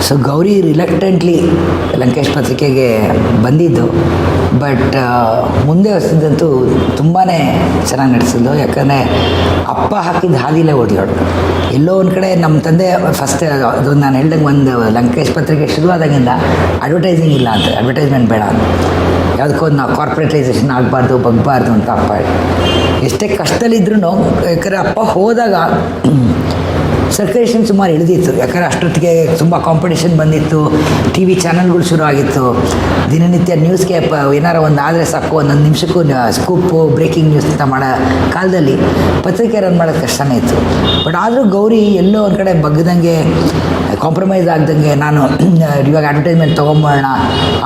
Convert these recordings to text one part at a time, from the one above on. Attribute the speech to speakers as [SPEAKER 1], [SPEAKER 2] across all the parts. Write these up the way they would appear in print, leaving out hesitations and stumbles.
[SPEAKER 1] So Gauri ರಿಲಕ್ಟೆಂಟ್ಲಿ Lankesh ಪತ್ರಿಕೆಗೆ ಬಂದಿದ್ದು. But ಮುಂದೆ ಹೊಸದಂತೂ ತುಂಬಾ ಚೆನ್ನಾಗಿ ನಡೆಸಿದ್ದು. ಯಾಕಂದರೆ ಅಪ್ಪ ಹಾಕಿದ ಹಾದಿಲೇ ಓದಿದೋಳು. ಎಲ್ಲೋ ಒಂದು ಕಡೆ ನಮ್ಮ ತಂದೆ ಫಸ್ಟ್ ಅದು ನಾನು ಹೇಳ್ದಂಗೆ ಒಂದು ಲಂಕೇಶ್ ಪತ್ರಿಕೆ ಶುರುವಾದಾಗಿಂದ ಅಡ್ವರ್ಟೈಸಿಂಗ್ ಇಲ್ಲ ಅಂತ, ಅಡ್ವರ್ಟೈಸ್ಮೆಂಟ್ ಬೇಡ ಅಂತ, ಯಾವುದಕ್ಕೂ ಒಂದು ನಾವು ಕಾರ್ಪೊರೇಟೈಸೇಷನ್ ಆಗಬಾರ್ದು, ಬಗ್ಬಾರ್ದು ಅಂತ ಅಪ್ಪ ಹೇಳಿ. ಎಷ್ಟೇ ಕಷ್ಟದಲ್ಲಿದ್ರೂ ಯಾಕಂದರೆ ಅಪ್ಪ ಹೋದಾಗ ಸರ್ಕ್ಯುಲೇಷನ್ ಸುಮಾರು ಇಳಿದಿತ್ತು. ಯಾಕಂದರೆ ಅಷ್ಟೊತ್ತಿಗೆ ತುಂಬ ಕಾಂಪಿಟೇಷನ್ ಬಂದಿತ್ತು, ಟಿ ವಿ ಚಾನಲ್ಗಳು ಶುರು ಆಗಿತ್ತು. ದಿನನಿತ್ಯ ನ್ಯೂಸ್ಗೆ ಏನಾರು ಒಂದು ಆದರೆ ಸಾಕು, ಒಂದೊಂದು ನಿಮಿಷಕ್ಕೂ ಸ್ಕೂಪು ಬ್ರೇಕಿಂಗ್ ನ್ಯೂಸ್ ಅಂತ ಮಾಡೋ ಕಾಲದಲ್ಲಿ ಪತ್ರಿಕೆ ರನ್ ಮಾಡೋದು ಕಷ್ಟನೇ ಇತ್ತು. ಬಟ್ ಆದರೂ ಗೌರಿ ಎಲ್ಲೋ ಒಂದು ಕಡೆ ಬಗ್ಗದಂಗೆ, ಕಾಂಪ್ರಮೈಸ್ ಆಗ್ದಂಗೆ, ನಾನು ಇವಾಗ ಅಡ್ವರ್ಟೈಸ್ಮೆಂಟ್ ತೊಗೊಂಬೋಣ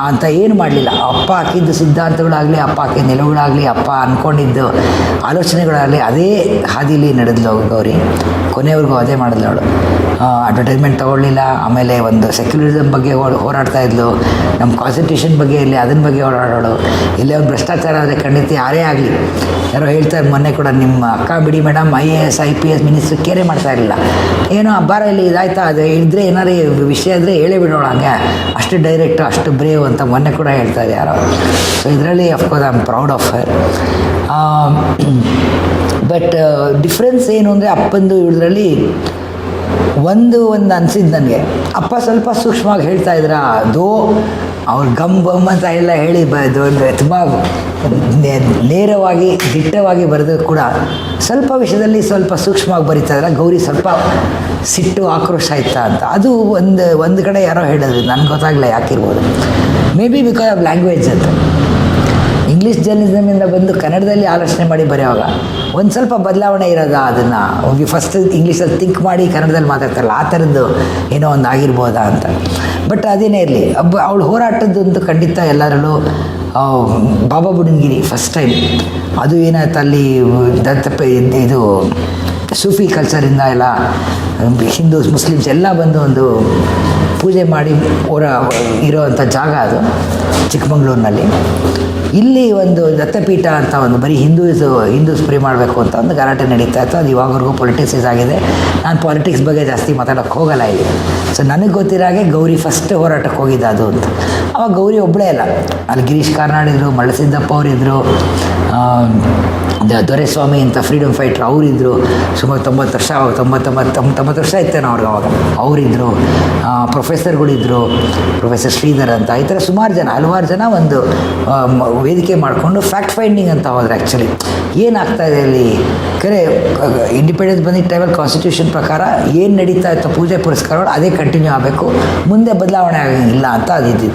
[SPEAKER 1] ಅಂತ ಏನು ಮಾಡಲಿಲ್ಲ. ಅಪ್ಪ ಹಾಕಿದ್ದು ಸಿದ್ಧಾಂತಗಳಾಗಲಿ, ಅಪ್ಪ ಹಾಕಿದ ನಿಲುವುಗಳಾಗಲಿ, ಅಪ್ಪ ಅಂದ್ಕೊಂಡಿದ್ದು ಆಲೋಚನೆಗಳಾಗಲಿ ಅದೇ ಹಾದಿಲಿ ನಡೆದ್ಲು ಗೌರಿ. ಕೊನೆಯವ್ರಿಗೂ ಅದೇ ಮಾಡಿದ್ಲು ಅವಳು. ಅಡ್ವರ್ಟೈಸ್ಮೆಂಟ್ ತೊಗೊಳ್ಳಿಲ್ಲ. ಆಮೇಲೆ ಒಂದು ಸೆಕ್ಯುಲರಿಸಮ್ ಬಗ್ಗೆ ಹೋರಾಡ್ತಾ ಇದ್ಲು, ನಮ್ಮ ಕಾನ್ಸ್ಟಿಟ್ಯೂಷನ್ ಬಗ್ಗೆ ಇಲ್ಲಿ ಅದನ್ನ ಬಗ್ಗೆ ಹೋರಾಡೋಳು. ಎಲ್ಲೇ ಒಂದು ಭ್ರಷ್ಟಾಚಾರ ಆದರೆ ಖಂಡಿತ ಯಾರೇ ಆಗಲಿ, ಯಾರೋ ಹೇಳ್ತಾರೆ ಮೊನ್ನೆ ಕೂಡ, ನಿಮ್ಮ ಅಕ್ಕ ಬಿಡಿ ಮೇಡಮ್ IAS IPS ಮಿನಿಸ್ಟ್ರ್ ಕೇರೆ ಮಾಡ್ತಾ ಇರಲಿಲ್ಲ, ಏನೋ ಅಬ್ಬಾರ ಇಲ್ಲಿ ಇದಾಯ್ತಾ, ಅದು ಇದ್ದರೆ ಏನಾರು ವಿಷಯ ಇದ್ದರೆ ಹೇಳೇ ಬಿಡೋಣ, ಹಂಗೆ ಅಷ್ಟು ಡೈರೆಕ್ಟು ಅಷ್ಟು ಬ್ರೇವ್ ಅಂತ ಮೊನ್ನೆ ಕೂಡ ಹೇಳ್ತಾರೆ ಯಾರೋ. ಸೊ ಇದರಲ್ಲಿ of course I am proud of her. But difference ಏನು ಅಂದರೆ ಅಪ್ಪಂದು ಇದರಲ್ಲಿ ಒಂದು ಅನಿಸಿದ್ದು ನನಗೆ, ಅಪ್ಪ ಸ್ವಲ್ಪ ಸೂಕ್ಷ್ಮವಾಗಿ ಹೇಳ್ತಾ ಇದ್ರ, ಅದೋ ಅವ್ರು ಗಮ್ ಅಂತ ಎಲ್ಲ ಹೇಳಿ ತುಂಬ ನೇರವಾಗಿ ದಿಟ್ಟವಾಗಿ ಬರೆದು ಕೂಡ ಸ್ವಲ್ಪ ವಿಷಯದಲ್ಲಿ ಸ್ವಲ್ಪ ಸೂಕ್ಷ್ಮವಾಗಿ ಬರೀತಾ ಇದ್ರೆ. ಗೌರಿ ಸ್ವಲ್ಪ ಸಿಟ್ಟು ಆಕ್ರೋಶ ಆಯ್ತಾ ಅಂತ, ಅದು ಒಂದು ಕಡೆ ಯಾರೋ ಹೇಳಿದ್ರು, ನನಗೆ ಗೊತ್ತಾಗಲ್ಲ ಯಾಕಿರ್ಬೋದು. Maybe because of language ಅಂತ. ಇಂಗ್ಲೀಷ್ ಜರ್ನಲಿಸಮಿಂದ ಬಂದು ಕನ್ನಡದಲ್ಲಿ ಆಲೋಚನೆ ಮಾಡಿ ಬರೆಯುವಾಗ ಒಂದು ಸ್ವಲ್ಪ ಬದಲಾವಣೆ ಇರೋದ, ಅದನ್ನು ಫಸ್ಟ್ ಇಂಗ್ಲೀಷಲ್ಲಿ ಥಿಂಕ್ ಮಾಡಿ ಕನ್ನಡದಲ್ಲಿ ಮಾತಾಡ್ತಾರಲ್ಲ, ಆ ಥರದ್ದು ಏನೋ ಒಂದು ಆಗಿರ್ಬೋದಾ ಅಂತ. ಬಟ್ ಅದೇನೇ ಇರಲಿ, ಅವಳು ಹೋರಾಟದಂತೂ ಖಂಡಿತ ಎಲ್ಲರಲ್ಲೂ. ಬಾಬಾ ಬುಡನ್ಗಿರಿ ಫಸ್ಟ್ ಟೈಮ್ ಅದು ಏನಾಯ್ತು ಅಲ್ಲಿ ಇದು ಸೂಫಿ ಕಲ್ಚರಿಂದ ಎಲ್ಲ ಹಿಂದೂಸ್ ಮುಸ್ಲಿಮ್ಸ್ ಎಲ್ಲ ಬಂದು ಒಂದು ಪೂಜೆ ಮಾಡಿ ಇರೋವಂಥ ಜಾಗ ಅದು ಚಿಕ್ಕಮಂಗ್ಳೂರಿನಲ್ಲಿ. ಇಲ್ಲಿ ಒಂದು ದತ್ತಪೀಠ ಅಂತ ಒಂದು ಬರೀ ಹಿಂದೂಸ್ ಫ್ರೀ ಮಾಡಬೇಕು ಅಂತ ಒಂದು ಗಲಾಟೆ ನಡೀತಾ ಇತ್ತು. ಅದು ಇವಾಗವರೆಗೂ ಪೊಲಿಟಿಕ್ಸ್ ಆಗಿದೆ. ನಾನು ಪಾಲಿಟಿಕ್ಸ್ ಬಗ್ಗೆ ಜಾಸ್ತಿ ಮಾತಾಡೋಕ್ಕೆ ಹೋಗಲ್ಲ ಇಲ್ಲಿ. ಸೊ ನನಗೆ ಗೊತ್ತಿರಾಗೆ ಗೌರಿ ಫಸ್ಟ್ ಹೋರಾಟಕ್ಕೆ ಹೋಗಿದ್ದ ಅದು ಅಂತ. ಅವಾಗ ಗೌರಿ ಒಬ್ಬಳೇ ಅಲ್ಲ, ಅಲ್ಲಿ ಗಿರೀಶ್ ಕಾರ್ನಾಡ್ ಇದ್ದರು, ಮಳ್ಳಸಿದ್ದಪ್ಪ ಅವರಿದ್ದರು, ದೊರೆಸ್ವಾಮಿ ಅಂತ ಫ್ರೀಡಮ್ ಫೈಟ್ರ್ ಅವರಿದ್ದರು. ಸುಮಾರು 90 ವರ್ಷ, 99 ವರ್ಷ ಇತ್ತೇನೋ ಅವ್ರಿಗೆ ಅವಾಗ. ಅವರಿದ್ದರು, ಪ್ರೊಫೆಸರ್ಗಳಿದ್ದರು, ಪ್ರೊಫೆಸರ್ ಶ್ರೀಧರ್ ಅಂತ, ಈ ಥರ ಸುಮಾರು ಜನ, ಹಲವಾರು ಜನ ಒಂದು ವೇದಿಕೆ ಮಾಡಿಕೊಂಡು ಫ್ಯಾಕ್ಟ್ ಫೈಂಡಿಂಗ್ ಅಂತ ಹೋದ್ರೆ ಆ್ಯಕ್ಚುಲಿ ಏನಾಗ್ತಾಯಿದೆ ಅಲ್ಲಿ. ಕರೆ ಇಂಡಿಪೆಂಡೆನ್ಸ್ ಬಂದಿದ್ದ ಟೈಮಲ್ಲಿ ಕಾನ್ಸ್ಟಿಟ್ಯೂಷನ್ ಪ್ರಕಾರ ಏನು ನಡೀತಾ ಇತ್ತು ಪೂಜೆ ಪುರಸ್ಕಾರಗಳು ಅದೇ ಕಂಟಿನ್ಯೂ ಆಗಬೇಕು, ಮುಂದೆ ಬದಲಾವಣೆ ಆಗಿಲ್ಲ ಅಂತ ಅದಿದ್ದು.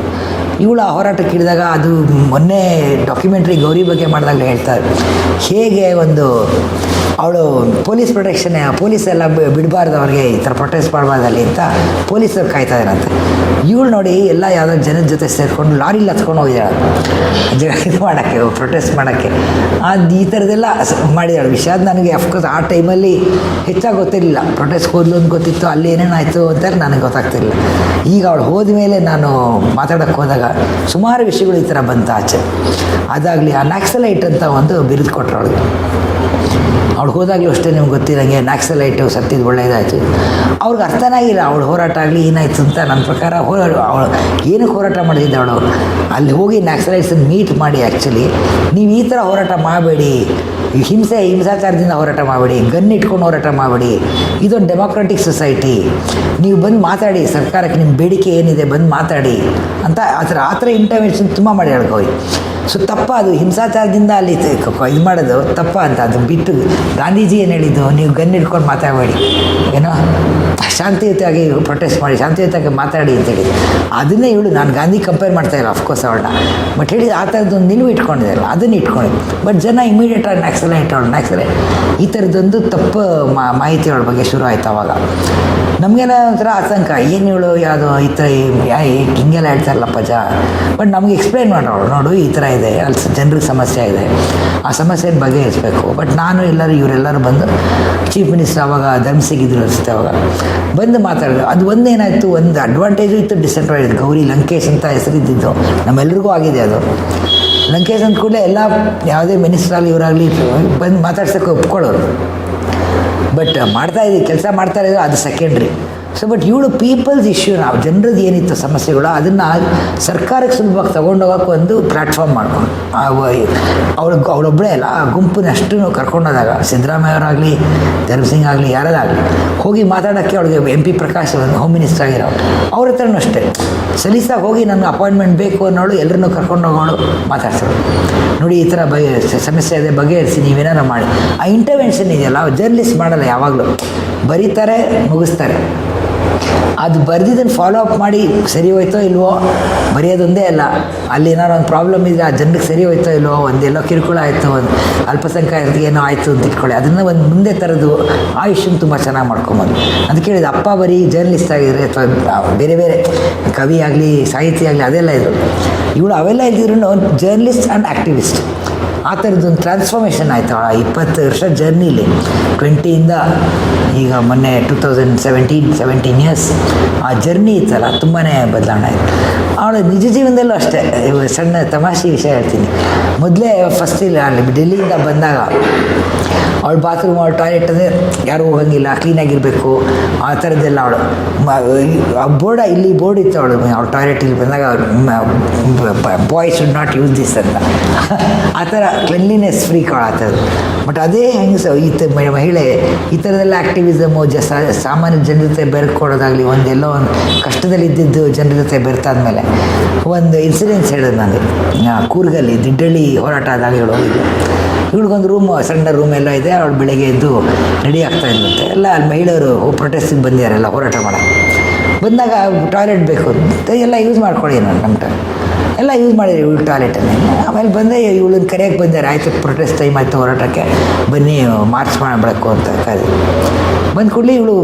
[SPEAKER 1] ಇವಳು ಆ ಹೋರಾಟಕ್ಕೆ ಹಿಡಿದಾಗ, ಅದು ಮೊನ್ನೆ ಡಾಕ್ಯುಮೆಂಟ್ರಿ ಗೌರಿ ಬಗ್ಗೆ ಮಾಡಿದಾಗಲೇ ಹೇಳ್ತಾರೆ, ಹೇಗೆ ಒಂದು ಅವಳು ಪೊಲೀಸ್ ಪ್ರೊಟೆಕ್ಷನ್, ಪೊಲೀಸೆಲ್ಲ ಬಿಡಬಾರ್ದು ಅವ್ರಿಗೆ, ಈ ಥರ ಪ್ರೊಟೆಸ್ಟ್ ಮಾಡಬಾರ್ದಲ್ಲಿ ಅಂತ ಪೊಲೀಸರು ಕಾಯ್ತಾ ಇರಂತೆ. ಇವಳು ನೋಡಿ ಎಲ್ಲ ಯಾವುದೋ ಜನದ ಜೊತೆ ಸೇರಿಕೊಂಡು ಲಾರಿಲಿ ಹತ್ಕೊಂಡು ಹೋಗಿದ್ದಾಳೆ ಇದು ಮಾಡೋಕ್ಕೆ, ಪ್ರೊಟೆಸ್ಟ್ ಮಾಡೋಕ್ಕೆ. ಅದು ಈ ಥರದ್ದೆಲ್ಲ ಮಾಡಿದಾಳೆ ವಿಷಯ. ಅದು ನನಗೆ ಅಫ್ಕೋರ್ಸ್ ಆ ಟೈಮಲ್ಲಿ ಹೆಚ್ಚಾಗಿ ಗೊತ್ತಿರಲಿಲ್ಲ. ಪ್ರೊಟೆಸ್ಟ್ ಹೋದ್ಲು ಅಂತ ಗೊತ್ತಿತ್ತು, ಅಲ್ಲಿ ಏನೇನಾಯಿತು ಅಂತ ನನಗೆ ಗೊತ್ತಾಗ್ತಿರಲಿಲ್ಲ. ಈಗ ಅವಳು ಹೋದ ಮೇಲೆ ನಾನು ಮಾತಾಡೋಕ್ಕೆ ಹೋದಾಗ ಸುಮಾರು ವಿಷಯಗಳು ಈ ಥರ ಬಂತು ಆಚೆ. ಅದಾಗಲಿ ಆ ನ್ಯಾಕ್ಸಲೈಟ್ ಅಂತ ಒಂದು ಬಿರುದು ಕೊಟ್ಟರು ಅವಳಿಗೆ. ಅವ್ಳು ಹೋದಾಗಲೂ ಅಷ್ಟೇ, ನಿಮ್ಗೆ ಗೊತ್ತಿರಂಗೆ ನ್ಯಾಕ್ಸಲೈಟು ಸತ್ತಿದ್ದು ಒಳ್ಳೆಯದಾಯಿತು. ಅವ್ರಿಗೆ ಅರ್ಥನೇ ಆಗಿಲ್ಲ ಅವಳು ಹೋರಾಟ ಆಗಲಿ ಏನಾಯಿತು ಅಂತ. ನನ್ನ ಪ್ರಕಾರ ಅವಳು ಏನಕ್ಕೆ ಹೋರಾಟ ಮಾಡಿದ್ದೆ ಅವಳು, ಅಲ್ಲಿ ಹೋಗಿ ನ್ಯಾಕ್ಸಲೈಟ್ಸನ್ನು ಮೀಟ್ ಮಾಡಿ ಆ್ಯಕ್ಚುಲಿ ನೀವು ಈ ಥರ ಹೋರಾಟ ಮಾಡಬೇಡಿ, ಹಿಂಸಾಚಾರದಿಂದ ಹೋರಾಟ ಮಾಡಬೇಡಿ, ಗನ್ ಇಟ್ಕೊಂಡು ಹೋರಾಟ ಮಾಡಬೇಡಿ, ಇದೊಂದು ಡೆಮೋಕ್ರೆಟಿಕ್ ಸೊಸೈಟಿ, ನೀವು ಬಂದು ಮಾತಾಡಿ, ಸರ್ಕಾರಕ್ಕೆ ನಿಮ್ಮ ಬೇಡಿಕೆ ಏನಿದೆ ಬಂದು ಮಾತಾಡಿ ಅಂತ ಆ ಥರ ಇಂಟರ್ವೆನ್ಷನ್ ತುಂಬ ಮಾಡಿ ಹೇಳ್ಕೋಯಿ. ಸೊ ತಪ್ಪ, ಅದು ಹಿಂಸಾಚಾರದಿಂದ ಅಲ್ಲಿ ಇದು ಮಾಡೋದು ತಪ್ಪ ಅಂತ. ಅದು ಬಿಟ್ಟು ಗಾಂಧೀಜಿ ಏನು ಹೇಳಿದ್ದು, ನೀವು ಗನ್ ಹಿಡ್ಕೊಂಡು ಮಾತಾಡಬೇಡಿ, ಏನೋ ಶಾಂತಿಯುತವಾಗಿ ಪ್ರೊಟೆಸ್ಟ್ ಮಾಡಿ, ಶಾಂತಿಯುತವಾಗಿ ಮಾತಾಡಿ ಅಂತೇಳಿ. ಅದನ್ನೇ ಇವಳು, ನಾನು ಗಾಂಧಿ ಕಂಪೇರ್ ಮಾಡ್ತಾಯಿಲ್ಲ ಅಫ್ಕೋರ್ಸ್ ಅವಳನ್ನ, ಬಟ್ ಹೇಳಿ ಆ ಥರದ್ದೊಂದು ನಿಲುವು ಇಟ್ಕೊಂಡಿದ್ದಾರಲ್ಲ ಅದನ್ನು ಇಟ್ಕೊಂಡು. ಬಟ್ ಜನ ಇಮಿಡಿಯೇಟಾಗಿ ನ್ಯಾಕ್ಸಲೈಟ್ ಈ ಥರದ್ದೊಂದು ತಪ್ಪು ಮಾಹಿತಿ ಅವಳ ಬಗ್ಗೆ ಶುರು ಆಯ್ತು. ಅವಾಗ ನಮಗೆಲ್ಲ ಒಂಥರ ಆತಂಕ, ಏನು ಇವಳು ಯಾವುದೋ ಈ ಥರ ಹಿಂಗೆಲ್ಲ ಹೇಳ್ತಾರಲ್ಲಪ್ಪ ಬಟ್ ನಮಗೆ ಎಕ್ಸ್ಪ್ಲೈನ್ ಮಾಡೋಳು, ನೋಡು ಈ ಥರ ಇದೆ, ಅಲ್ಲಿ ಜನರಿಗೆ ಸಮಸ್ಯೆ ಇದೆ, ಆ ಸಮಸ್ಯೆ ಬಗೆಹರಿಸಬೇಕು. ಬಟ್ ನಾನು ಇವರೆಲ್ಲರೂ ಬಂದು ಚೀಫ್ ಮಿನಿಸ್ಟರ್ ಆವಾಗ ಧರ್ಮಸಿಂಗಿದ್ರು ಅನಿಸುತ್ತೆ, ಅವಾಗ ಬಂದು ಮಾತಾಡಿದ್ರು. ಅದು ಒಂದೇನಾಯಿತು, ಒಂದು ಅಡ್ವಾಂಟೇಜು ಇತ್ತು, ಡಿಸಡ್ವಾಂಟೇಜ್. ಗೌರಿ ಲಂಕೇಶ್ ಅಂತ ಹೆಸರಿದ್ದಿದ್ದು ನಮ್ಮೆಲ್ರಿಗೂ ಆಗಿದೆ ಅದು. ಲಂಕೇಶ್ ಅಂದ ಕೂಡಲೇ ಎಲ್ಲ ಯಾವುದೇ ಮಿನಿಸ್ಟ್ರಾಗಲಿ ಇವರಾಗಲಿ ಬಂದು ಮಾತಾಡ್ಸೋಕ್ಕೆ ಒಪ್ಕೊಳ್ಳೋರು. ಬಟ್ ಕೆಲಸ ಮಾಡ್ತಾ ಇದ್ರು, ಅದು ಸೆಕೆಂಡ್ರಿ. ಸೊ ಬಟ್ ಇವಳು ಪೀಪಲ್ಸ್ ಇಶ್ಯೂ, ನಾವು ಜನರದ್ದು ಏನಿತ್ತು ಸಮಸ್ಯೆಗಳು ಅದನ್ನು ಸರ್ಕಾರಕ್ಕೆ ಸುಲಭವಾಗಿ ತೊಗೊಂಡೋಗೋಕೆ ಒಂದು ಪ್ಲ್ಯಾಟ್ಫಾರ್ಮ್ ಮಾಡ್ಕೊಂಡು ಅವಳೊಬ್ಬಳೇ ಅಲ್ಲ, ಆ ಗುಂಪನ್ನ ಅಷ್ಟು ಕರ್ಕೊಂಡೋದಾಗ ಸಿದ್ದರಾಮಯ್ಯ ಅವರಾಗಲಿ ಧರ್ಮಸಿಂಗ್ ಆಗಲಿ ಯಾರಾಗಲಿ ಹೋಗಿ ಮಾತಾಡೋಕ್ಕೆ ಅವಳಿಗೆ MP ಪ್ರಕಾಶ್ ಹೋಮ್ ಮಿನಿಸ್ಟರ್ ಆಗಿರೋ ಅವ್ರ ಹತ್ರನೂ ಅಷ್ಟೇ ಸಲೀಸಾಗಿ ಹೋಗಿ ನನಗೆ ಅಪಾಯಿಂಟ್ಮೆಂಟ್ ಬೇಕು ಅನ್ನೋಳು ಎಲ್ಲರನ್ನೂ ಕರ್ಕೊಂಡೋಗೋಳು ಮಾತಾಡ್ಸೋಳು. ನೋಡಿ ಈ ಥರ ಸಮಸ್ಯೆ ಇದೆ, ಬಗೆಹರಿಸಿ ನೀವೇನಾರು ಮಾಡಿ. ಆ ಇಂಟರ್ವೆನ್ಷನ್ ಇದೆಯಲ್ಲ ಜರ್ನಲಿಸ್ಟ್ ಮಾಡಲ್ಲ, ಯಾವಾಗಲೂ ಬರೀತಾರೆ ಮುಗಿಸ್ತಾರೆ. ಅದು ಬರೆದಿದ್ದನ್ನು ಫಾಲೋ ಅಪ್ ಮಾಡಿ ಸರಿ ಹೋಯ್ತೋ ಇಲ್ವೋ, ಬರೆಯೋದೊಂದೇ ಅಲ್ಲ, ಅಲ್ಲಿ ಏನಾರು ಒಂದು ಪ್ರಾಬ್ಲಮ್ ಇದೆ ಆ ಜನರಿಗೆ ಸರಿ ಹೋಯ್ತೋ ಇಲ್ವೋ, ಒಂದೆಲ್ಲೋ ಕಿರುಕುಳ ಆಯಿತು, ಒಂದು ಅಲ್ಪಸಂಖ್ಯಾತರಿಗೆ ಏನೋ ಆಯಿತು ಅಂತ ಇಟ್ಕೊಳ್ಳಿ, ಅದನ್ನು ಒಂದು ಮುಂದೆ ತರೋದು ಆ ಇಶ್ಯೂನ ತುಂಬ ಚೆನ್ನಾಗಿ ಮಾಡ್ಕೊಬೋದು. ಅದಕ್ಕೆ ಹೇಳಿದ ಅಪ್ಪ ಬರೀ ಜರ್ನಲಿಸ್ಟ್ ಆಗಿದ್ರೆ ಅಥವಾ ಬೇರೆ ಬೇರೆ ಕವಿ ಆಗಲಿ ಸಾಹಿತಿ ಆಗಲಿ ಅದೆಲ್ಲ ಇದ್ರು, ಇವಳು ಅವೆಲ್ಲ ಇದ್ದಿದ್ರು ಜರ್ನಲಿಸ್ಟ್ ಆ್ಯಂಡ್ ಆ್ಯಕ್ಟಿವಿಸ್ಟ್. ಆ ಥರದ್ದೊಂದು ಟ್ರಾನ್ಸ್ಫಾರ್ಮೇಷನ್ ಆಯಿತು ಆ 20 ವರ್ಷ ಜರ್ನಿಲಿ. 20ಇಂದ ಈಗ ಮೊನ್ನೆ 17 ಇಯರ್ಸ್ ಆ ಜರ್ನಿ ಇತ್ತಲ್ಲ ತುಂಬಾ ಬದಲಾವಣೆ ಆಯಿತು. ಅವಳು ನಿಜ ಜೀವನದಲ್ಲೂ ಅಷ್ಟೇ. ಸಣ್ಣ ತಮಾಷೆ ವಿಷಯ ಹೇಳ್ತೀನಿ. ಮೊದಲೇ ಫಸ್ಟ್ ಇಲ್ಲಿ ಅಲ್ಲಿ ಡೆಲ್ಲಿಯಿಂದ ಬಂದಾಗ ಅವಳು ಬಾತ್ರೂಮ್ ಅವಳು ಟಾಯ್ಲೆಟ್ ಅಂದರೆ ಯಾರೂ ಹೋಗಂಗಿಲ್ಲ, ಕ್ಲೀನಾಗಿರಬೇಕು ಆ ಥರದ್ದೆಲ್ಲ. ಅವಳು ಇಲ್ಲಿ ಬೋರ್ಡ್ ಇತ್ತು ಅವಳು ಟಾಯ್ಲೆಟ್ ಇಲ್ಲಿ ಬಂದಾಗ ಬಾಯ್ ಶುಡ್ ನಾಟ್ ಯೂಸ್ ದಿಸ್ ಅಂತ ಆ ಥರ ಕ್ಲೆನ್ಲಿನೆಸ್ ಫ್ರೀಕ್ ಅವಳು ಆ ಥರದ್ದು. ಬಟ್ ಅದೇ ಹೆಂಗೆ ಮಹಿಳೆ ಈ ಥರದೆಲ್ಲ ಆ್ಯಕ್ಟಿವಿಸಮು ಸಾಮಾನ್ಯ ಜನರ ಜೊತೆ ಬೆರ್ಕೊಡೋದಾಗಲಿ, ಒಂದೆಲ್ಲೋ ಒಂದು ಕಷ್ಟದಲ್ಲಿದ್ದಿದ್ದು ಜನರ ಜೊತೆ ಬೆರ್ತಾದ್ಮೇಲೆ ಒಂದು ಇನ್ಸಿಡೆನ್ಸ್ ಹೇಳೋದು ನನಗೆ. ಕೂರ್ಗಲ್ಲಿ ದಿಡ್ಡಳ್ಳಿ ಹೋರಾಟ ಆದಾಗ ಇವಳು ಹೋಗಿದ್ದೆ. ಇವಳಿಗೊಂದು ಸಣ್ಣ ರೂಮ್ ಎಲ್ಲ ಇದೆ. ಅವಳು ಬೆಳಗ್ಗೆ ಎದ್ದು ರೆಡಿ ಆಗ್ತಾ ಇದ್ದಂತೆ. ಎಲ್ಲ ಅಲ್ಲಿ ಮಹಿಳೆಯರು ಪ್ರೊಟೆಸ್ಟಿಗೆ ಬಂದಿದ್ದಾರೆಲ್ಲ ಹೋರಾಟ ಮಾಡೋಕ್ಕೆ. ಬಂದಾಗ ಟಾಯ್ಲೆಟ್ ಬೇಕು ಅಂತ ಎಲ್ಲ ಯೂಸ್ ಮಾಡ್ಕೊಳ್ಳಿ, ನಮ್ಮ ಎಲ್ಲ ಯೂಸ್ ಮಾಡಿದ್ರು ಇವಳು ಟಾಯ್ಲೆಟನ್ನೇ. ಆಮೇಲೆ ಬಂದೆ ಇವಳನ್ನ ಕರೆಯೋಕ್ಕೆ ಬಂದಾರೆ, ಆಯಿತು ಪ್ರೊಟೆಸ್ಟ್ ಟೈಮ್ ಆಯಿತು ಹೊರಟಕ್ಕೆ ಬನ್ನಿ ಮಾರ್ಚ್ ಮಾಡಬೇಕು ಅಂತ ಕರೆ ಬಂದ ಕೂಡಲೇ ಇವಳು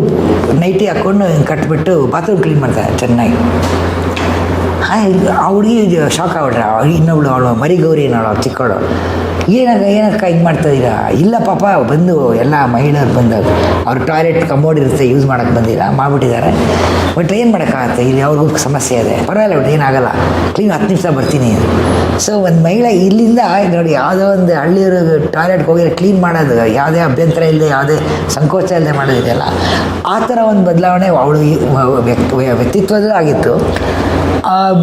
[SPEAKER 1] ನೈಟಿ ಹಾಕ್ಕೊಂಡು ಹಿಂಗೆ ಕಟ್ಬಿಟ್ಟು ಬಾತ್ರೂಮ್ ಕ್ಲೀನ್ ಮಾಡ್ತಾರೆ ಚೆನ್ನಾಗಿ. ಆ ಹುಡುಗಿ ಶಾಕ್ ಆಗ್ಬಿಟ್ರೆ. ಇನ್ನೊಬ್ಳು ಅವಳು ಮರಿಗೌರಿ ಏನವಳು ಚಿಕ್ಕವಳು, ಏನಕ್ಕ ಹಿಂಗೆ ಮಾಡ್ತಾಯಿದ್ದೀರಾ? ಇಲ್ಲ ಪಾಪ ಬಂದು ಎಲ್ಲ ಮಹಿಳೆಯರು ಬಂದಾಗ ಅವ್ರ ಟಾಯ್ಲೆಟ್ ಕಮೋಡ್ ಇರುತ್ತೆ ಯೂಸ್ ಮಾಡೋಕ್ಕೆ ಬಂದಿಲ್ಲ, ಮಾಡಿಬಿಟ್ಟಿದ್ದಾರೆ. ಬಟ್ ಏನು ಮಾಡೋಕ್ಕಾಗತ್ತೆ, ಇಲ್ಲಿ ಅವ್ರಿಗೂ ಸಮಸ್ಯೆ ಇದೆ, ಪರವಾಗಿಲ್ಲ ಬಿಟ್ಟು ಏನಾಗಲ್ಲ, ಕ್ಲೀನ್ 10 ನಿಮಿಷ ಬರ್ತೀನಿ. ಸೊ ಒಂದು ಮಹಿಳೆ ಇಲ್ಲಿಂದ ನೋಡಿ ಯಾವುದೋ ಒಂದು ಹಳ್ಳಿಯವ್ರಿಗೆ ಟಾಯ್ಲೆಟ್ಗೆ ಹೋಗಿ ಕ್ಲೀನ್ ಮಾಡೋದು ಯಾವುದೇ ಅಭ್ಯಂತರ ಇಲ್ಲದೆ ಯಾವುದೇ ಸಂಕೋಚ ಇಲ್ಲದೆ ಮಾಡೋದಿದೆಯಲ್ಲ, ಆ ಥರ ಒಂದು ಬದಲಾವಣೆ ಅವಳು ವ್ಯಕ್ತಿತ್ವದಲ್ಲೂ ಆಗಿತ್ತು,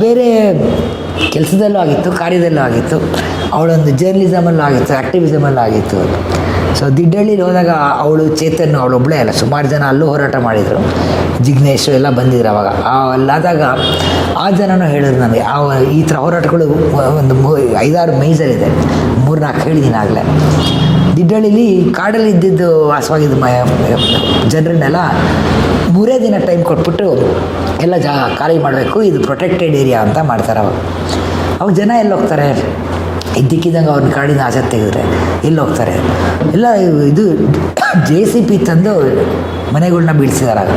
[SPEAKER 1] ಬೇರೆ ಕೆಲಸದಲ್ಲೂ ಆಗಿತ್ತು, ಕಾರ್ಯದಲ್ಲೂ ಆಗಿತ್ತು, ಅವಳೊಂದು ಜರ್ನಲಿಸಮಲ್ಲೂ ಆಗಿತ್ತು, ಆ್ಯಕ್ಟಿವಿಸಮಲ್ಲೂ ಆಗಿತ್ತು. ಸೊ ದಿಡ್ಡಳ್ಳಿಲಿ ಹೋದಾಗ ಅವಳು ಚೇತನ್ ಅವಳೊಬ್ಬಳೇ ಅಲ್ಲ, ಸುಮಾರು ಜನ ಅಲ್ಲೂ ಹೋರಾಟ ಮಾಡಿದರು. ಜಿಗ್ನೇಶು ಎಲ್ಲ ಬಂದಿದ್ರು ಅವಾಗ. ಅಲ್ಲಾದಾಗ ಆ ಜನನೂ ಹೇಳಿದ್ರು ನನಗೆ ಈ ಥರ ಹೋರಾಟಗಳು ಒಂದು 5-6 ಮೇಜರಿದೆ, 3-4 ಹೇಳಿದ್ದೀನಿ ಆಗಲೇ. ದಿಡ್ಡಳ್ಳಿಲಿ ಕಾಡಲ್ಲಿ ಇದ್ದಿದ್ದು ವಾಸವಾಗಿದ್ದು ಜನರನ್ನೆಲ್ಲ 3 ದಿನ ಟೈಮ್ ಕೊಟ್ಬಿಟ್ಟು ಎಲ್ಲ ಖಾಲಿ ಮಾಡಬೇಕು, ಇದು ಪ್ರೊಟೆಕ್ಟೆಡ್ ಏರಿಯಾ ಅಂತ ಮಾಡ್ತಾರೆ. ಅವಾಗ ಜನ ಎಲ್ಲಿ ಹೋಗ್ತಾರೆ? ಇದ್ದಕ್ಕಿದ್ದಂಗೆ ಅವ್ರನ್ನ ಕಾಡಿನ ಆಚೆ ತೆಗೆದ್ರೆ ಎಲ್ಲಿ ಹೋಗ್ತಾರೆ? ಎಲ್ಲ ಇದು JCB ತಂದು ಮನೆಗಳ್ನ ಬೀಳಿಸಿದಾರಾಗ.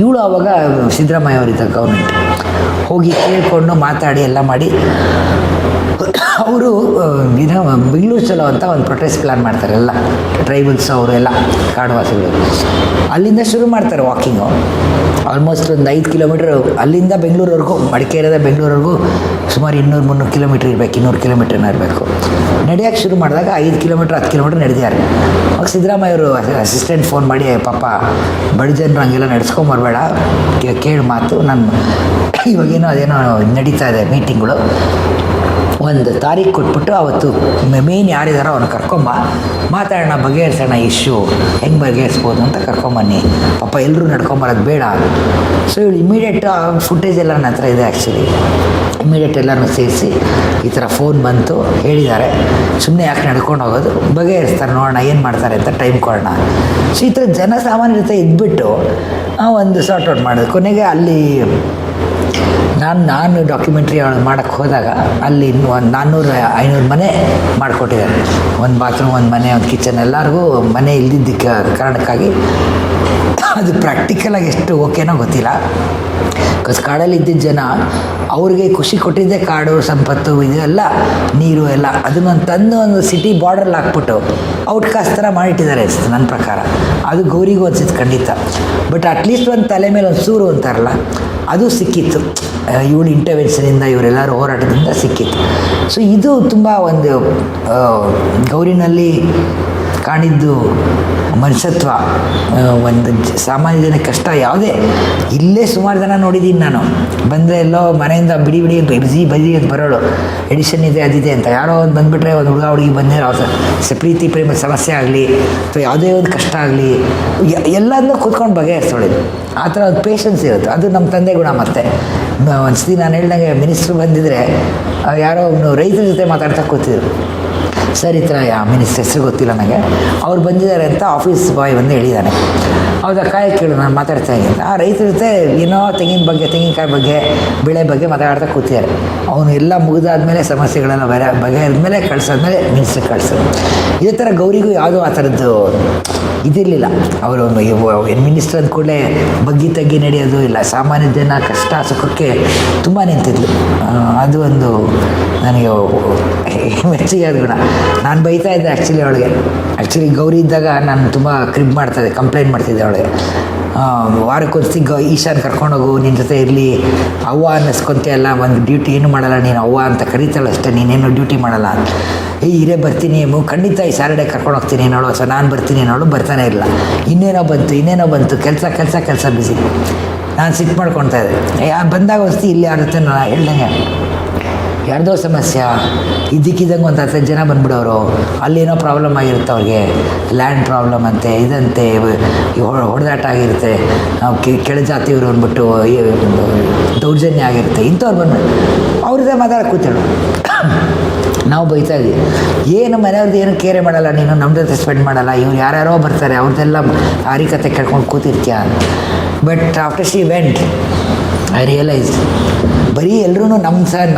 [SPEAKER 1] ಇವಳು ಆವಾಗ ಸಿದ್ದರಾಮಯ್ಯ ಅವರಿದ್ದ ಗೌರ್ಮೆಂಟ್ ಹೋಗಿ ಕೇಳಿಕೊಂಡು ಮಾತಾಡಿ ಎಲ್ಲ ಮಾಡಿ ಅವರು ಬೆಂಗಳೂರು ಚಲೋ ಅಂತ ಒಂದು ಪ್ರೊಟೆಸ್ಟ್ ಪ್ಲ್ಯಾನ್ ಮಾಡ್ತಾರೆ. ಎಲ್ಲ ಟ್ರೈಬಲ್ಸ್ ಅವರು ಎಲ್ಲ ಕಾಡುವಾಸಿಗಳು ಅಲ್ಲಿಂದ ಶುರು ಮಾಡ್ತಾರೆ ವಾಕಿಂಗು. ಆಲ್ಮೋಸ್ಟ್ ಒಂದು 5 ಕಿಲೋಮೀಟ್ರ್ ಅಲ್ಲಿಂದ ಬೆಂಗಳೂರವರೆಗೂ, ಮಡಿಕೇರಿಯಿಂದ ಬೆಂಗಳೂರವರೆಗೂ ಸುಮಾರು 200-300 ಕಿಲೋಮೀಟ್ರ್ ಇರಬೇಕು, 200 ಕಿಲೋಮೀಟ್ರ್ನ ಇರಬೇಕು. ನಡೆಯೋಕ್ಕೆ ಶುರು ಮಾಡಿದಾಗ 5 ಕಿಲೋಮೀಟ್ರ್ 10 ಕಿಲೋಮೀಟ್ರ್ ನಡೆದಿದ್ದಾರೆ. ಅವಾಗ ಸಿದ್ದರಾಮಯ್ಯ ಅವರು ಅಸಿಸ್ಟೆಂಟ್ ಫೋನ್ ಮಾಡಿ, ಪಾಪ ಬಡ ಜನರು ಹಂಗೆಲ್ಲ ನಡೆಸ್ಕೊಂಬರ್ಬೇಡ, ಕೇಳಿ ಮಾತು, ನಾನು ಇವಾಗೇನೋ ಅದೇನೋ ನಡೀತಾ ಇದೆ ಮೀಟಿಂಗ್ಗಳು, ಒಂದು ತಾರೀಕು ಕೊಟ್ಬಿಟ್ಟು ಅವತ್ತು ಮೇನ್ ಯಾರಿದಾರೋ ಅವ್ನು ಮಾತಾಡೋಣ, ಬಗೆಹರಿಸೋಣ, ಇಶ್ಯೂ ಹೆಂಗೆ ಬಗೆಹರಿಸ್ಬೋದು ಅಂತ ಕರ್ಕೊಂಬನ್ನಿ, ಪಾಪ ಎಲ್ಲರೂ ನಡ್ಕೊಂಬರೋದು ಬೇಡ. ಸೊ ಇವಳು ಇಮಿಡಿಯೇಟ್ ಫುಟೇಜ್ ಎಲ್ಲ ನನ್ನ ಹತ್ರ ಇದೆ ಆ್ಯಕ್ಚುಲಿ. ಇಮಿಡಿಯೇಟ್ ಎಲ್ಲರೂ ಸೇರಿಸಿ ಈ ಥರ ಫೋನ್ ಬಂತು, ಹೇಳಿದ್ದಾರೆ, ಸುಮ್ಮನೆ ಯಾಕೆ ನಡ್ಕೊಂಡು ಹೋಗೋದು, ಬಗೆಹರಿಸ್ತಾರೆ, ನೋಡೋಣ ಏನು ಮಾಡ್ತಾರೆ ಅಂತ ಟೈಮ್ ಕೊಡೋಣ. ಸೊ ಈ ಥರ ಜನಸಾಮಾನ್ಯ ಜೊತೆ ಇದ್ಬಿಟ್ಟು ಒಂದು ಸಾರ್ಟ್ ಔಟ್ ಮಾಡೋದು. ಕೊನೆಗೆ ಅಲ್ಲಿ ನಾನು ಡಾಕ್ಯುಮೆಂಟ್ರಿ ಮಾಡೋಕ್ಕೆ ಹೋದಾಗ ಅಲ್ಲಿ ಒಂದು 400-500 ಮನೆ ಮಾಡಿಕೊಟ್ಟಿದ್ದಾರೆ. ಒಂದು ಬಾತ್ರೂಮ್, ಒಂದು ಮನೆ, ಒಂದು ಕಿಚನ್, ಎಲ್ಲರಿಗೂ ಮನೆ ಇಲ್ದಿದ್ದಕ್ಕೆ ಕಾರಣಕ್ಕಾಗಿ ಅದು ಪ್ರಾಕ್ಟಿಕಲಾಗಿ ಎಷ್ಟು ಓಕೆನೋ ಗೊತ್ತಿಲ್ಲ. ಬಿಕಾಸ್ ಕಾಡಲ್ಲಿ ಇದ್ದಿದ್ದ ಜನ ಅವ್ರಿಗೆ ಖುಷಿ ಕೊಟ್ಟಿದ್ದೆ ಕಾಡು ಸಂಪತ್ತು, ಇದೆಲ್ಲ ನೀರು ಎಲ್ಲ ಅದನ್ನೊಂದು ತಂದು ಒಂದು ಸಿಟಿ ಬಾರ್ಡ್ರಲ್ಲಿ ಹಾಕ್ಬಿಟ್ಟು ಔಟ್ಕಾಸ್ಟ್ ಥರ ಮಾಡಿಟ್ಟಿದ್ದಾರೆ ನನ್ನ ಪ್ರಕಾರ. ಅದು ಗೌರಿಗೂ ಅನಿಸಿತ್ತು ಖಂಡಿತ. ಬಟ್ ಅಟ್ಲೀಸ್ಟ್ ಒಂದು ತಲೆ ಮೇಲೆ ಒಂದು ಸೂರು ಅಂತಾರಲ್ಲ, ಅದು ಸಿಕ್ಕಿತ್ತು ಇವಳು ಇಂಟರ್ವೆನ್ಷನಿಂದ, ಇವರೆಲ್ಲರೂ ಹೋರಾಟದಿಂದ ಸಿಕ್ಕಿತ್ತು. ಸೊ ಇದು ತುಂಬ ಒಂದು ಗೌರಿನಲ್ಲಿ ಕಾಣಿದ್ದು ಮನುಷ್ಯತ್ವ. ಒಂದು ಸಾಮಾನ್ಯ ಜನ ಕಷ್ಟ ಯಾವುದೇ, ಇಲ್ಲೇ ಸುಮಾರು ಜನ ನೋಡಿದ್ದೀನಿ ನಾನು. ಬಂದರೆ ಎಲ್ಲೋ ಮನೆಯಿಂದ ಬಿಡಿ ಬದಿ ಅಂತ ಬರೋಳು, ಎಡಿಷನ್ ಇದೆ ಅದಿದೆ ಅಂತ. ಯಾರೋ ಒಂದು ಬಂದುಬಿಟ್ರೆ ಒಂದು ಹುಡುಗಿ ಬಂದರೆ ಪ್ರೀತಿ ಪ್ರೇಮ ಸಮಸ್ಯೆ ಆಗಲಿ ಅಥವಾ ಯಾವುದೇ ಒಂದು ಕಷ್ಟ ಆಗಲಿ ಎಲ್ಲದನ್ನೂ ಕೂತ್ಕೊಂಡು ಬಗೆಹರಿಸೋಳಿದು. ಆ ಥರ ಒಂದು ಪೇಷನ್ಸ್ ಇರುತ್ತೆ. ಅದು ನಮ್ಮ ತಂದೆ ಗುಣ. ಮತ್ತೆ ಒಂದ್ಸತಿ ನಾನು ಹೇಳ್ದಂಗೆ ಮಿನಿಸ್ಟ್ರು ಬಂದಿದ್ದರೆ ಯಾರೋ ಒಬ್ಬನು ರೈತರ ಜೊತೆ ಮಾತಾಡ್ತಾ ಕೂತಿದ್ರು. ಸರ್ ಈ ಥರ ಮಿನಿಸ್ಟ್ರ್ ಹೆಸರು ಗೊತ್ತಿಲ್ಲ ನನಗೆ, ಅವ್ರು ಬಂದಿದ್ದಾರೆ ಅಂತ ಆಫೀಸ್ ಬಾಯ್ ಬಂದು ಹೇಳಿದ್ದಾನೆ. ಹೌದಾ, ಕಾಯಿ ಕೇಳು, ನಾನು ಮಾತಾಡ್ತಾ ಇದ್ದೀನಿ. ಆ ರೈತರ ಜೊತೆ ಏನೋ ತೆಂಗಿನಕಾಯಿ ಬಗ್ಗೆ ಬೆಳೆ ಬಗ್ಗೆ ಮಾತಾಡ್ತಾ ಕೂತಿದ್ದಾರೆ. ಅವನು ಎಲ್ಲ ಮುಗಿದಾದ್ಮೇಲೆ ಸಮಸ್ಯೆಗಳೆಲ್ಲ ಬಗೆಹರಿದ್ಮೇಲೆ ಕಳ್ಸಾದ್ಮೇಲೆ ಮಿನಿಸ್ಟ್ರಿಗೆ ಕಳಿಸೋದು. ಇದೇ ಥರ ಗೌರಿಗೂ ಯಾವುದೋ ಆ ಥರದ್ದು ಇದಿರಲಿಲ್ಲ. ಅವರು ಮಿನಿಸ್ಟರ್ ಅಂದ ಕೂಡಲೇ ತಗ್ಗಿ ನಡೆಯೋದು ಇಲ್ಲ. ಸಾಮಾನ್ಯ ಜನ ಕಷ್ಟ ಸುಖಕ್ಕೆ ತುಂಬ ನಿಂತಿದ್ಲು. ಅದು ಒಂದು ನನಗೆ ಮೆಚ್ಚುಗೆ ಆದ ಗುಣ. ನಾನು ಬೈತಾ ಇದ್ದೆ ಆ್ಯಕ್ಚುಲಿ ಗೌರಿ ಇದ್ದಾಗ ನಾನು ತುಂಬ ಮಾಡ್ತಾಯಿದ್ದೆ, ಕಂಪ್ಲೇಂಟ್ ಮಾಡ್ತಿದ್ದೆ ಅವಳಿಗೆ. ವಾರಕ್ಕೊಂದ್ಸಿ ಈಶಾನ್ ಕರ್ಕೊಂಡೋಗು, ನಿನ್ನ ಜೊತೆ ಇರಲಿ, ಅವ್ವ ಅನ್ನಿಸ್ಕೊಂತೆ ಅಲ್ಲ, ಒಂದು ಡ್ಯೂಟಿ ಏನು ಮಾಡಲ್ಲ ನೀನು, ಅವ್ವ ಅಂತ ಕರೀತಾಳೆ ಅಷ್ಟೇ, ನೀನೇನು ಡ್ಯೂಟಿ ಮಾಡಲ್ಲ. ಇರೇ ಬರ್ತೀನಿ ಖಂಡಿತ ಈ ಸ್ಯಾಟರ್ಡೇ ಕರ್ಕೊಂಡು ಹೋಗ್ತೀನಿ ನೋಡು, ಸೊ ನಾನು ಬರ್ತೀನಿ ನೋಡು, ಬರ್ತಾನೆ ಇಲ್ಲ. ಇನ್ನೇನೋ ಬಂತು ಕೆಲಸ ಬಿಸಿ. ನಾನು ಸಿಟ್ಟು ಮಾಡ್ಕೊಳ್ತಾ ಇದ್ದೆ. ಬಂದಾಗ ವಸ್ತಿ ಇಲ್ಲಿ ಆಗುತ್ತೆ. ನಾನು ಹೇಳ್ದಂಗೆ ಯಾರ್ದೋ ಸಮಸ್ಯೆ ಇದ್ದಕ್ಕಿದ್ದಂಗೆ ಒಂದು 10 ಜನ ಬಂದ್ಬಿಡೋರು. ಅಲ್ಲೇನೋ ಪ್ರಾಬ್ಲಮ್ ಆಗಿರುತ್ತೆ ಅವ್ರಿಗೆ, ಲ್ಯಾಂಡ್ ಪ್ರಾಬ್ಲಮ್ ಅಂತೆ, ಇದಂತೆ, ಹೊಡೆದಾಟ ಆಗಿರುತ್ತೆ, ಕೆಳಜಾತಿಯವರು ಅಂದ್ಬಿಟ್ಟು ದೌರ್ಜನ್ಯ ಆಗಿರುತ್ತೆ. ಇಂಥವ್ರು ಬಂದ್ಬಿಟ್ಟು ಅವ್ರದ್ದೇ ಮಾತಾಡಕ್ಕೆ ಕೂತೇಳು. ನಾವು ಬೈತಾ ಇದ್ವಿ, ಏನು ಮನೆಯವ್ರದ್ದು ಏನು ಕೇರೆ ಮಾಡಲ್ಲ ನೀನು, ನಮ್ಮ ಜೊತೆ ಸ್ಪೆಂಡ್ ಮಾಡಲ್ಲ, ಇವ್ರು ಯಾರ್ಯಾರೋ ಬರ್ತಾರೆ ಅವ್ರದ್ದೆಲ್ಲ ಆರಿಕತೆ ಕೇಳ್ಕೊಂಡು ಕೂತಿರ್ತೀಯ. But after she went I realise ಬರೀ ಎಲ್ಲರೂ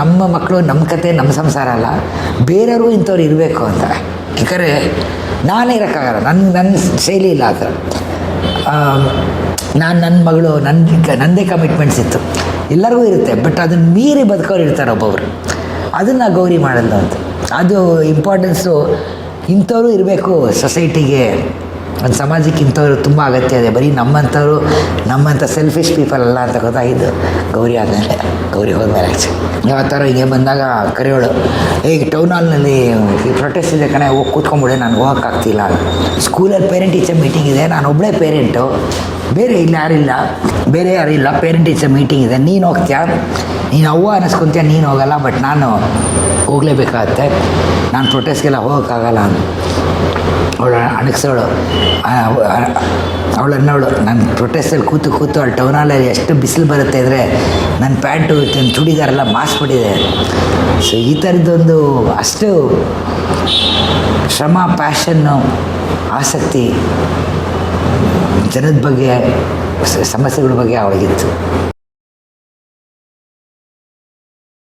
[SPEAKER 1] ನಮ್ಮ ಮಕ್ಕಳು, ನಮ್ಮ ಕತೆ, ನಮ್ಮ ಸಂಸಾರ ಅಲ್ಲ, ಬೇರೆಯವ್ರಿಗೂ ಇಂಥವ್ರು ಇರಬೇಕು ಅಂತ. ಯಾಕಂದರೆ ನಾನೇ ಇರೋಕ್ಕಾಗಲ್ಲ, ನನ್ನ ಶೈಲಿ ಇಲ್ಲ ಆ ಥರ. ನನ್ನ ಮಗಳು ನನ್ನದೇ ಕಮಿಟ್ಮೆಂಟ್ಸ್ ಇತ್ತು, ಎಲ್ಲರಿಗೂ ಇರುತ್ತೆ. ಬಟ್ ಅದನ್ನು ಮೀರಿ ಬದುಕೋರು ಇರ್ತಾರೆ ಒಬ್ಬೊಬ್ರು. ಅದನ್ನು ಗೌರಿ ಮಾಡಲ್ಲ ಅಂತ. ಅದು ಇಂಪಾರ್ಟೆನ್ಸು. ಇಂಥವ್ರು ಇರಬೇಕು ಸೊಸೈಟಿಗೆ, ಒಂದು ಸಮಾಜಕ್ಕೆ ಇಂಥವ್ರು ತುಂಬ ಅಗತ್ಯ ಇದೆ. ಬರೀ ನಮ್ಮಂಥ ಸೆಲ್ಫಿಶ್ ಪೀಪಲ್ ಅಲ್ಲ ಅಂತ ಗೊತ್ತಾಗಿದ್ದು ಗೌರಿ ಆದಮೇಲೆ, ಗೌರಿ ಹೋದ್ಮೇಲೆ. ಆ್ಯಕ್ಚುಲಿ ಯಾವ ಥರ ಹಿಂಗೆ ಬಂದಾಗ ಕರೆಯೋಳು, ಈಗ ಟೌನ್ ಹಾಲ್ನಲ್ಲಿ ಈ ಪ್ರೊಟೆಸ್ಟ್ ಇದೆ ಕಣೆ, ಹೋಗಿ ಕೂತ್ಕೊಂಡ್ಬಿಡೆ, ನಾನು ಹೋಗೋಕ್ಕಾಗ್ತಿಲ್ಲ. ಸ್ಕೂಲಲ್ಲಿ ಪೇರೆಂಟ್ ಟೀಚರ್ ಮೀಟಿಂಗ್ ಇದೆ, ನಾನು ಒಬ್ಬಳೇ ಪೇರೆಂಟು, ಬೇರೆ ಯಾರೂ ಇಲ್ಲ, ಪೇರೆಂಟ್ ಟೀಚರ್ ಮೀಟಿಂಗ್ ಇದೆ, ನೀನು ಹೋಗ್ತೀಯಾ, ನೀನು ಅವ್ವ ಅನ್ನಿಸ್ಕೊತೀಯ, ನೀನು ಹೋಗಲ್ಲ, ಬಟ್ ನಾನು ಹೋಗಲೇಬೇಕಾಗತ್ತೆ, ನಾನು ಪ್ರೊಟೆಸ್ಟ್ಗೆಲ್ಲ ಹೋಗೋಕ್ಕಾಗಲ್ಲ ಅಂತ ಅವಳು ಅಣಗಿಸೋಳು. ಅವಳನ್ನವಳು ನಾನು ಪ್ರೊಟೆಸ್ಟಲ್ಲಿ ಕೂತು ಅಲ್ಲಿ ಟೌನಲ್ಲಿ ಎಷ್ಟು ಬಿಸಿಲು ಬರುತ್ತೆ ಅಂದರೆ ನನ್ನ ಪ್ಯಾಂಟು ಚೂಡಿದಾರೆಲ್ಲ ಮಾಸ್ಬಿಟ್ಟಿದೆ. ಸೊ ಈ ಥರದ್ದೊಂದು ಅಷ್ಟು ಶ್ರಮ, ಪ್ಯಾಷನ್ನು, ಆಸಕ್ತಿ ಜನದ ಬಗ್ಗೆ, ಸಮಸ್ಯೆಗಳ ಬಗ್ಗೆ ಅವಳಿಗಿತ್ತು.